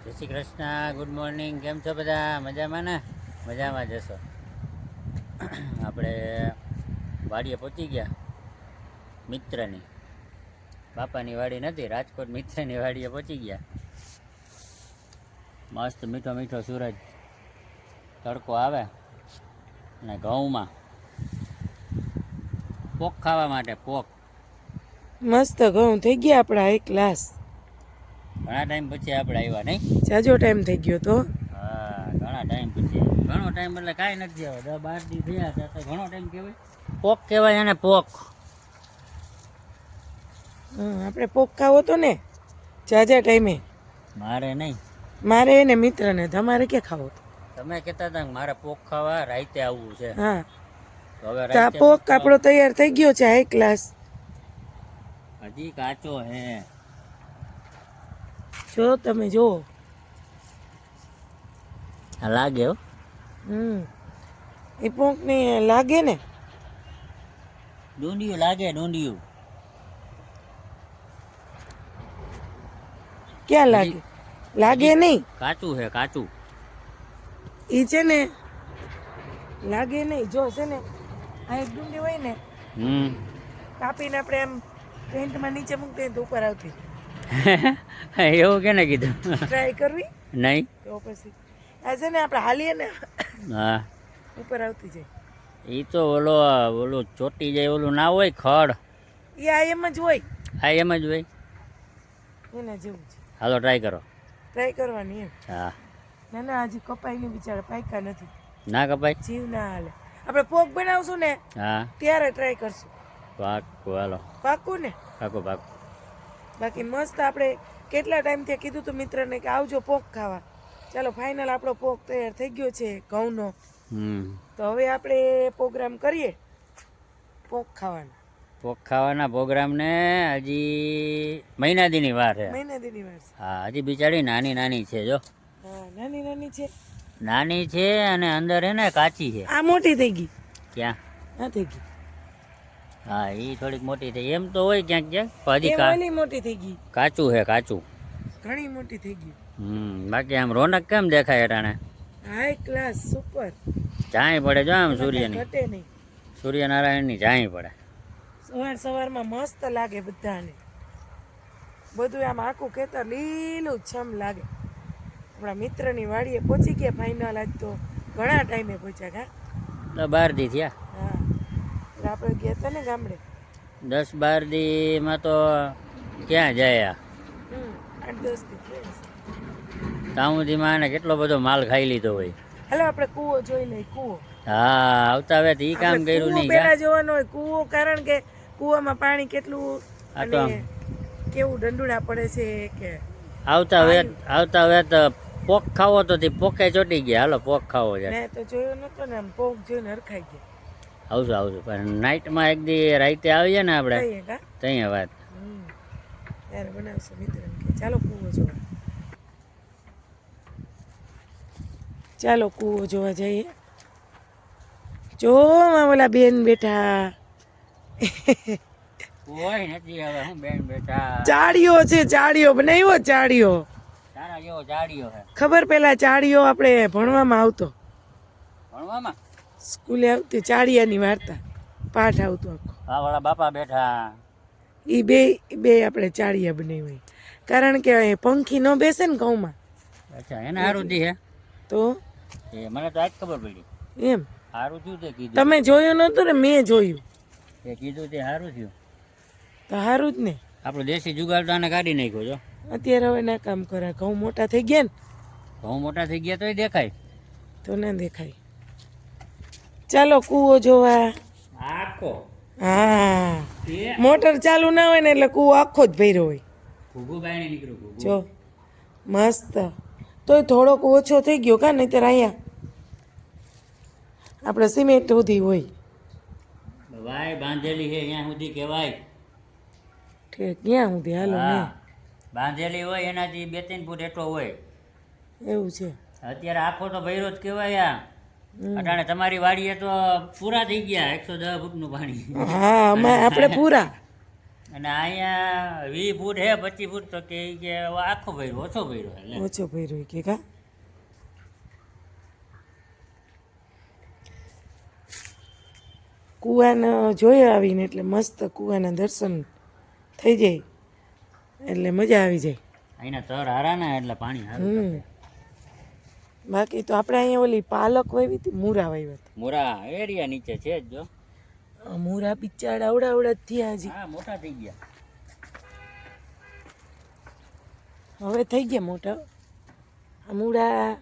જય Shri Krishna, good morning. કેમ છો બધા? મજામાં ને? મજામાં જશો. આપણે વાડીએ પહોંચી ગયા મિત્રની. બાપાની વાડી નથી, રાજકોટ મિત્રની વાડીએ પહોંચી ગયા. મસ્ત મીઠો મીઠો સૂરજ, તડકો આવે અને ઘઉંમાં પોક ખાવા માટે પોક. મસ્ત ઘઉં થઈ ગયા આપણા એક ગ્લાસ. ઘણા ટાઈમ પછી આપણે આવ્યા નહીં? જાજો ટાઈમ થઈ ગયો તો. હા, ઘણા ટાઈમ પછી. ઘણો ટાઈમ એટલે કાંઈ નથી આવે, 10-12 દી થયા ત્યાં તો ઘણો ટાઈમ કહેવાય. પોક કહેવાય એને, પોક. આપણે પોક ખાવો તો ને જાજા ટાઈમે. મારે નહીં, મારે એને મિત્રને. તમારે ક્યાં ખાવો તો? તમે કહેતા હતા કે મારે પોક ખાવા રાઈતે આવવું છે. હા, તો હવે તો આ રાઈતે પોક આપણો તૈયાર થઈ ગયો છે. એક ગ્લાસ હજી કાચો હે. જો તમે જુઓ. લાગે હો. એ પોક ને લાગે ને. ડુંડિયું લાગે, ડુંડિયું. ક્યાં લાગે? લાગે નહીં. કાચું છે, કાચું. ઈ છે ને લાગે નહીં. જો છે ને આ એક ડુંડી હોય ને, કાપીને આપણે એમ પેન્ટમાં નીચે મૂકते તો ઉપર આવતી. એવું કેને કીધું? ટ્રાય કરવી નહીં. તો પછી આ છે ને આપણે હાલીએ ને હા, ઉપર આવતી જાય. એ તો ઓલો ચોટી જાય ઓલું ના હોય ખડ. એ આ એમ જ હોય. હા, એમ જ હોય. એના જેવું છે. હાલો ટ્રાય કરો. ટ્રાય કરવાની એમ. હા. ના ના, હજી કપાઈ ની બિચારા પાયકા નથી. ના કપાય. જીવ ના હાલે. આપણે પોક બનાવશું ને હા, ત્યારે ટ્રાય કરશું. પાકું. હાલો પાકું ને? પાકું પાકું. બાકી મસ્ત. આપણે કેટલા ટાઈમથી કીધું તું મિત્રને કે આવજો પોક ખાવા. ચાલો ફાઇનલ આપણો પોક તૈયાર થઈ ગયો છે ઘઉંનો. તો હવે આપણે પ્રોગ્રામ કરીએ પોક ખાવાનો. પોક ખાવાના પ્રોગ્રામને હજી મહિના દીની વાર છે. મહિના દીની વાર છે. હા, હજી બિચારી નાની નાની છે. જો હા, નાની નાની છે. નાની છે અને અંદર હે ને કાચી છે. આ મોટી થઈ ગઈ. ક્યાં? આ થઈ ગઈ. હા, એ થોડીક મોટી થઈ. એમ તો હોય ક્યાંક ક્યાંક, પણ હજી ઓલી મોટી થઈ ગઈ. કાચું છે, કાચું. ઘણી મોટી થઈ ગઈ. બાકી આમ રોનક કેમ દેખાય અટાણે? High class, super. ચાય પડે જો આમ સૂર્યની, ઘટે નહીં. સૂર્યનારાયણની ચાય પડે. સવાર સવારમાં મસ્ત લાગે બધાને. બધું આમ આખું ખેતર લીલું છમ લાગે. આપણા મિત્રની વાડીએ પહોંચી ગયા ફાઇનલ. આજ તો ઘણા ટાઈમે પહોંચ્યા. કા તો 12 દી થયા. હા, એટલે આપણે ગયા હતા ને ગામડે. 10-12 દીમાં તો ક્યાં જાય? 8-10 દી થયા. ત્યાં સુધીમાં આને કેટલો બધો માલ ખાઈ લીધો હોય. હાલો આપણે કૂવો જોઈ લઈએ. કૂવો. હા, આવતા હવે તો ઈ કામ કર્યું નહીં. પેલા જોવાનો હોય કૂવો, કારણ કે કૂવામાં પાણી કેટલું આ તો અને કેવું ડંડુડા પડે છે કે. આવતા વેત પોક ખાવો તો તે પોકે ચોટી ગયા. હાલો પોક ખાવો છે. મેં તો જોયો નતો ને, આમ પોક જોઈને હરખાઈ ગયા. આવશું પણ નાઇટમાં એક દી રાતે આવીએ ને આપણે કહીએ કા ત્યાં વાત. ત્યારે બનાવશે મિત્ર. ચાલો કૂવો જોવા. ચાલો કૂવો જોવા જઈએ. જો ઓલા બેન બેઠા. કોઈ નથી હવે. હું બેન બેઠા. ચાડીઓ છે, ચાડીઓ બનાવ્યો. ચાડીઓ તારા જેવો જાડિયો છે. ખબર પેલા ચાડીઓ આપણે ભણવામાં આવતો. ભણવામાં સ્કૂલે આવતી ચાડિયાની વાર્તા પાઠ આવતો આખો. હા, વાળા બાપા બેઠા. એ બે આપણે ચાડિયા બનાવી. કારણ કે એ પંખી ન બેસે ને ઘઉંમાં. અચ્છા, એને સારું દી હે તો એ મને તો આજ ખબર પડી. એમ સારું થયું તે કીધું. તમે જોયું નતું ને? મેં જોયું. તે કીધું તે સારું થયું. તો સારું જ ને. આપણો દેશી જુગાડ તો આને કાઢી નાખ્યો છો. અત્યારે હવે ના કામ કરે. ઘઉં મોટા થઈ ગયા ને. ઘઉં મોટા થઈ ગયા તોય દેખાય. તો ના દેખાય. ચાલો કૂવો જોવા. આખો હા, મોટર ચાલુ ના હોય ને એટલે કૂવો આખો જ ભર્યો હોય. ઘૂઘું બાયણે નીકળ્યું. જો મસ્ત. તોય થોડોક ઓછો થઈ ગયો કા, નહીંતર અહીંયા આપણે સિમેન્ટ સુધી હોય. વાય બાંધેલી છે ત્યાં સુધી કહેવાય. ઠીક, ક્યાં સુધી? હાલો ને. હા, બાંધેલી હોય એનાથી 2-3 ફૂટ એટલો હોય. એવું છે. અત્યારે આખો તો ભૈરો જ કહેવાય. અટાણે તમારી વાડીએ તો પૂરા થઈ ગયા 110 ફૂટનું પાણી. હા, આપણે પૂરા. અને અહીંયા 20 ફૂટ હે 25 ફૂટ તો કે ઈ કે આખો ભર્યો ઓછો ભર્યો એટલે ઓછો ભર્યો કે કા કુવાને જોઈ આવીને એટલે મસ્ત કુવાના દર્શન થઈ જાય એટલે મજા આવી જાય. અહીંના તર હારા ને એટલે પાણી હારું. બાકી તો આપણે અહીંયા ઓલી પાલક વાવી હતી, મૂરા વાવ્યા હતા. મોરા એરિયા નીચે છે જ જો. મૂરા બિચારા અવડા જ થયા હજી. હા મોટા થઈ ગયા. હવે થઈ ગયા મોટા. આ મૂળા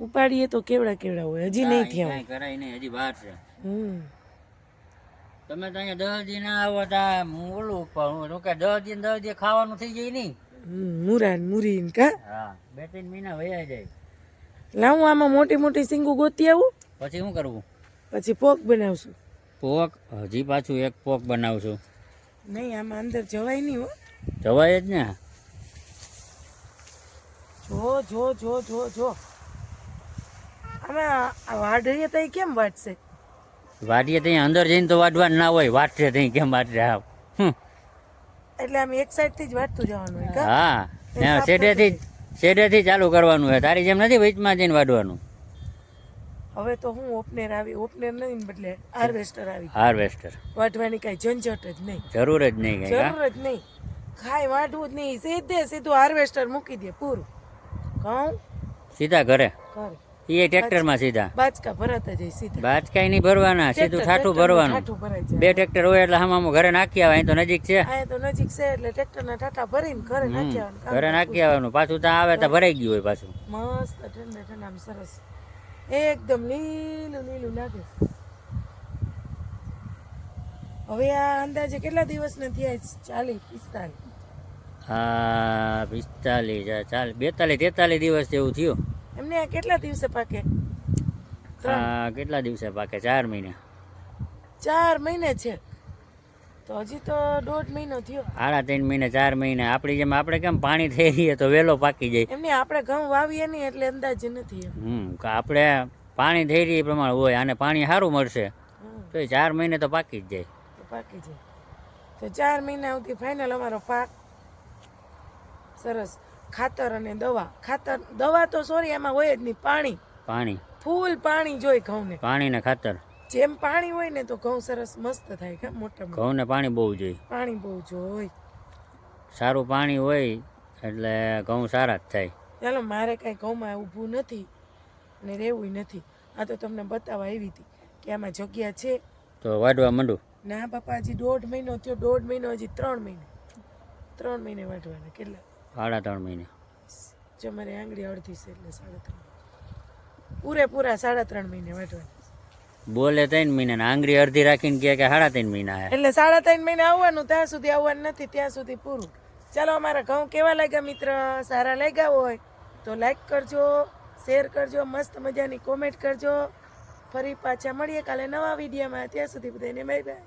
ઉપાડીએ તો કેવડા કેવડા હોય, હજી નહીં થયા હોય. કરાય નહીં, હજી બહાર છે. તમે તો અહીંયા 10 દી ના આવો તા હું ઓલું ઉપાડું કે 10 દી ખાવાનું થઈ જાય નહીં. મૂરા ને મૂરી ને કા. હા 2-3 મહિના વયા જાય. લાવું આમાં મોટી મોટી સિંગુ ગોતી આવું, પછી શું કરવું? પછી પોક બનાવશું. પોક હજી પાછું એક પોક બનાવશું. નહીં આમાં અંદર જવાય નહીં હો. જવાય જ ને. જો જો જો જો જો આમાં આ વાઢીએ તો કેમ વાટશે? વાડીએ ત્યાં અંદર જઈને તો વાટવાનું ના હોય, વાટશે ત્યાં કેમ વાટશે? એટલે આમ એક સાઈડ થી જ વાટતું જવાનું હોય કા? હા ત્યાં શેડેથી ચાલુ કરવાનું હોય, તારી જેમ નથી વચમાં જઈને વાડવાનું. હવે તો હું ઓપનર આવી, ઓપનર નહીં બદલે હાર્વેસ્ટર આવી. હાર્વેસ્ટર વાટવાની કઈ ઝંઝટ જ નહીં, જરૂર જ નહીં કઈ. જરૂર જ નહીં, ખાઈ વાટવું જ નહીં, સીધું હાર્વેસ્ટર મૂકી દે પૂરું. ઘઉં સીધા ઘરે ઘરે એ ટ્રેક્ટરમાં સીધા બાચકા ભરાતા જાય સીધા. બાચકાઈ નહીં ભરવાના, સીધું ઠાઠું ભરવાનું. ઠાઠું ભરાઈ જાય. 2 ટ્રેક્ટર હોય એટલે હમામ ઘરે નાખી આવે. અહીં તો નજીક છે, આ તો નજીક છે એટલે ટ્રેક્ટરના ઠાઠા ભરીને ઘરે નાખી આવવાનું. ઘરે નાખી આવવાનું. પાછું ત્યાં આવે તો ભરાઈ ગયું હોય પાછું. મસ્ત ઠંડા ઠંડા આમ સરસ એકદમ લીલું લીલું લાગે. હવે આ અંદાજે કેટલા દિવસના થયા? 40-45. હા 45 42-43 દિવસ જેવું થયું. એમને આ કેટલા દિવસે પાકે? હા કેટલા દિવસે પાકે? 4 મહિના. 4 મહિને છે તો હજી તો 1.5 મહિનો થયો. 3.5 મહિના 4 મહિના. આપણી જેમ આપણે કેમ પાણી થઈ રહીએ તો વહેલો પાકી જાય. એમને આપણે ઘઉં વાવીએ નહીં એટલે અંદાજે નથી. આપણે પાણી થઈ રહી એ પ્રમાણે હોય, અને પાણી સારું મળશે તો 4 મહિને તો પાકી જ જાય. પાકી જાય તો 4 મહિના સુધી ફાઇનલ અમારો પાક સરસ. ખાતર અને દવા તો સોરી એમાં હોય જ નહીં. પાણી ફૂલ પાણી જોઈ ઘઉંને. પાણી ને ખાતર જેમ પાણી હોય ને તો ઘઉં સરસ મસ્ત થાય કે મોટા. ઘઉંને પાણી બહુ જોઈએ. પાણી બહુ જોઈ. સારું પાણી હોય એટલે ઘઉં સારા જ થાય. ચાલો મારે કાંઈ ઘઉંમાં ઊભું નથી ને રહેવું નથી. આ તો તમને બતાવવા આવી હતી કે આમાં જગ્યા છે તો વાઢવા માંડું. ના બાપા હજી 1.5 મહિનો થયો. 1.5 મહિનો હજી 3 મહિને. 3 મહિને વાઢવાના. કેટલા? 3.5 મહિને. જો મારી આંગળી અડધી છે એટલે 3.5 પૂરેપૂરા 3.5 મહિને વાઢવાના. બોલે 3 મહિના, આંગળી અડધી રાખીને કહે કે 3.5 મહિના એટલે 3.5 મહિના આવવાનું. ત્યાં સુધી આવવાનું નથી, ત્યાં સુધી પૂરું. ચાલો અમારા ઘઉં કેવા લાગ્યા મિત્ર? સારા લાગ્યા હોય તો લાઈક કરજો, શેર કરજો, મસ્ત મજાની કોમેન્ટ કરજો. ફરી પાછા મળીએ કાલે નવા વિડીયોમાં. ત્યાં સુધી બધાને બાય બાય.